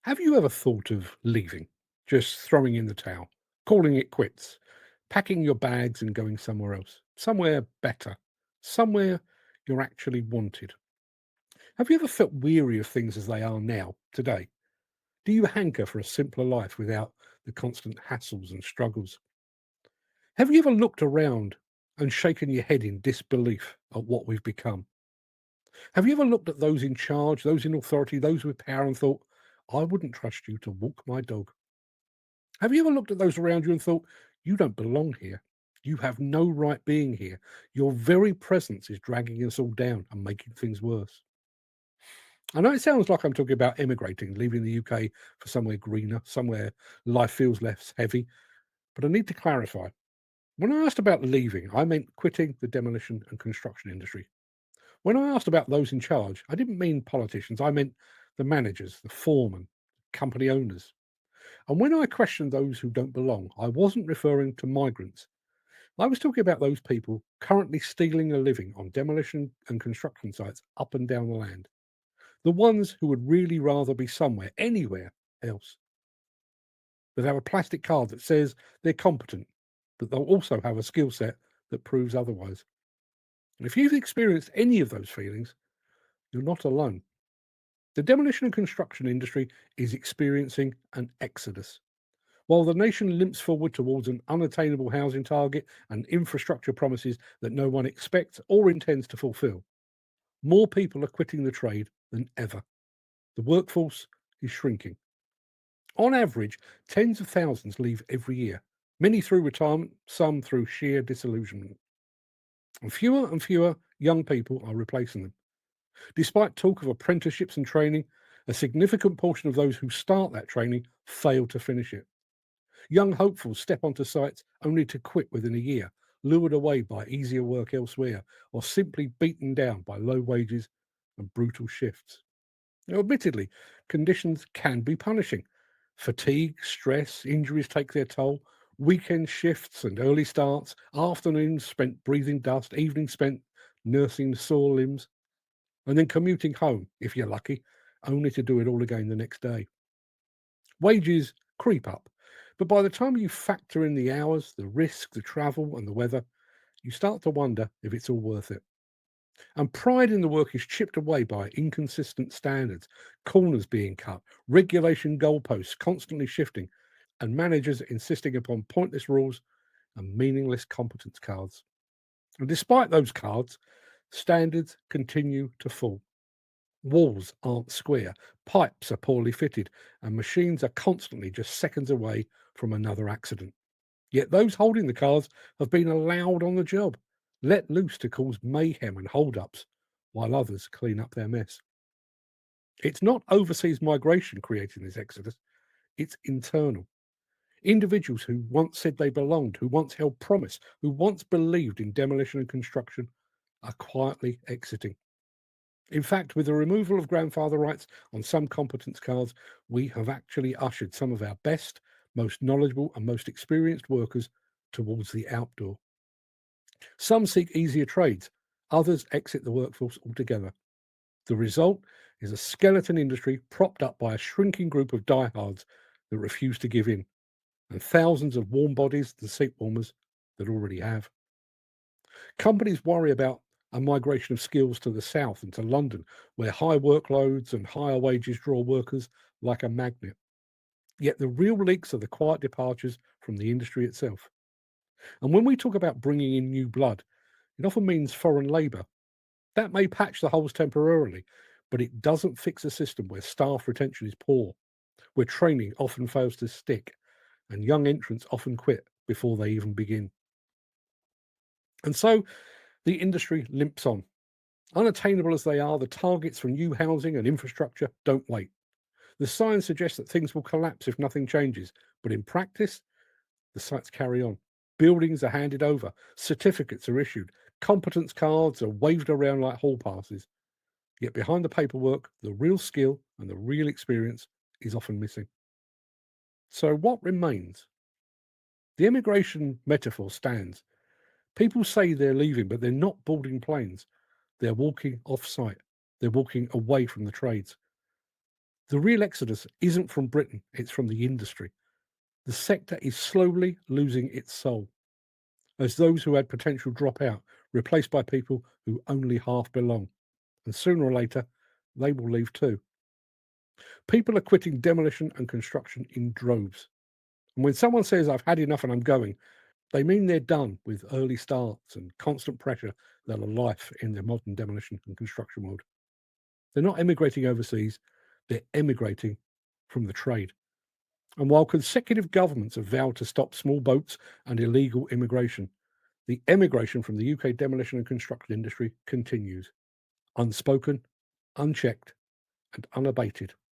Have you ever thought of leaving? Just throwing in the towel, calling it quits, packing your bags and going somewhere else, somewhere better, somewhere you're actually wanted? Have you ever felt weary of things as they are now, today? Do you hanker for a simpler life without the constant hassles and struggles? Have you ever looked around and shaken your head in disbelief at what we've become? Have you ever looked at those in charge, those in authority, those with power and thought, I wouldn't trust you to walk my dog? Have you ever looked at those around you and thought, you don't belong here? You have no right being here. Your very presence is dragging us all down and making things worse. I know it sounds like I'm talking about emigrating, leaving the UK for somewhere greener, somewhere life feels less heavy, but I need to clarify. When I asked about leaving, I meant quitting the demolition and construction industry. When I asked about those in charge, I didn't mean politicians, I meant the managers, the foremen, company owners. And when I questioned those who don't belong, I wasn't referring to migrants. I was talking about those people currently stealing a living on demolition and construction sites up and down the land. The ones who would really rather be somewhere, anywhere else. That have a plastic card that says they're competent, but they'll also have a skill set that proves otherwise. And if you've experienced any of those feelings, you're not alone. The demolition and construction industry is experiencing an exodus. While the nation limps forward towards an unattainable housing target and infrastructure promises that no one expects or intends to fulfill, more people are quitting the trade than ever. The workforce is shrinking. On average, tens of thousands leave every year, many through retirement, some through sheer disillusionment. And fewer young people are replacing them. Despite talk of apprenticeships and training, a significant portion of those who start that training fail to finish it. Young hopefuls step onto sites only to quit within a year, lured away by easier work elsewhere, or simply beaten down by low wages and brutal shifts. Now, admittedly, conditions can be punishing. Fatigue, stress, injuries take their toll. Weekend shifts and early starts, afternoons spent breathing dust, evenings spent nursing sore limbs, and then commuting home, if you're lucky, only to do it all again the next day. Wages creep up, but by the time you factor in the hours, the risk, the travel, and the weather, you start to wonder if it's all worth it. And pride in the work is chipped away by inconsistent standards, corners being cut, regulation goalposts constantly shifting, and managers insisting upon pointless rules and meaningless competence cards. And despite those cards, standards continue to fall. Walls aren't square, pipes are poorly fitted, and machines are constantly just seconds away from another accident. Yet those holding the cars have been allowed on the job, let loose to cause mayhem and hold-ups, while others clean up their mess. It's not overseas migration creating this exodus, it's internal. Individuals who once said they belonged, who once held promise, who once believed in demolition and construction, are quietly exiting. In fact, with the removal of grandfather rights on some competence cards, we have actually ushered some of our best, most knowledgeable, and most experienced workers towards the outdoor. Some seek easier trades, others exit the workforce altogether. The result is a skeleton industry propped up by a shrinking group of diehards that refuse to give in, and thousands of warm bodies, the seat warmers, that already have. Companies worry about a migration of skills to the south and to London, where high workloads and higher wages draw workers like a magnet. Yet the real leaks are the quiet departures from the industry itself. And when we talk about bringing in new blood, it often means foreign labour. That may patch the holes temporarily, but it doesn't fix a system where staff retention is poor, where training often fails to stick, and young entrants often quit before they even begin. And so the industry limps on. Unattainable as they are, the targets for new housing and infrastructure don't wait. The signs suggest that things will collapse if nothing changes, but in practice, the sites carry on. Buildings are handed over, certificates are issued, competence cards are waved around like hall passes. Yet behind the paperwork, the real skill and the real experience is often missing. So, what remains? The immigration metaphor stands. People say they're leaving, but they're not boarding planes. They're walking off site. They're walking away from the trades. The real exodus isn't from Britain, it's from the industry. The sector is slowly losing its soul as those who had potential drop out, replaced by people who only half belong. And sooner or later, they will leave too. People are quitting demolition and construction in droves. And when someone says, I've had enough and I'm going, they mean they're done with early starts and constant pressure that are life in the modern demolition and construction world. They're not emigrating overseas, they're emigrating from the trade. And while consecutive governments have vowed to stop small boats and illegal immigration, the emigration from the UK demolition and construction industry continues, unspoken, unchecked, and unabated.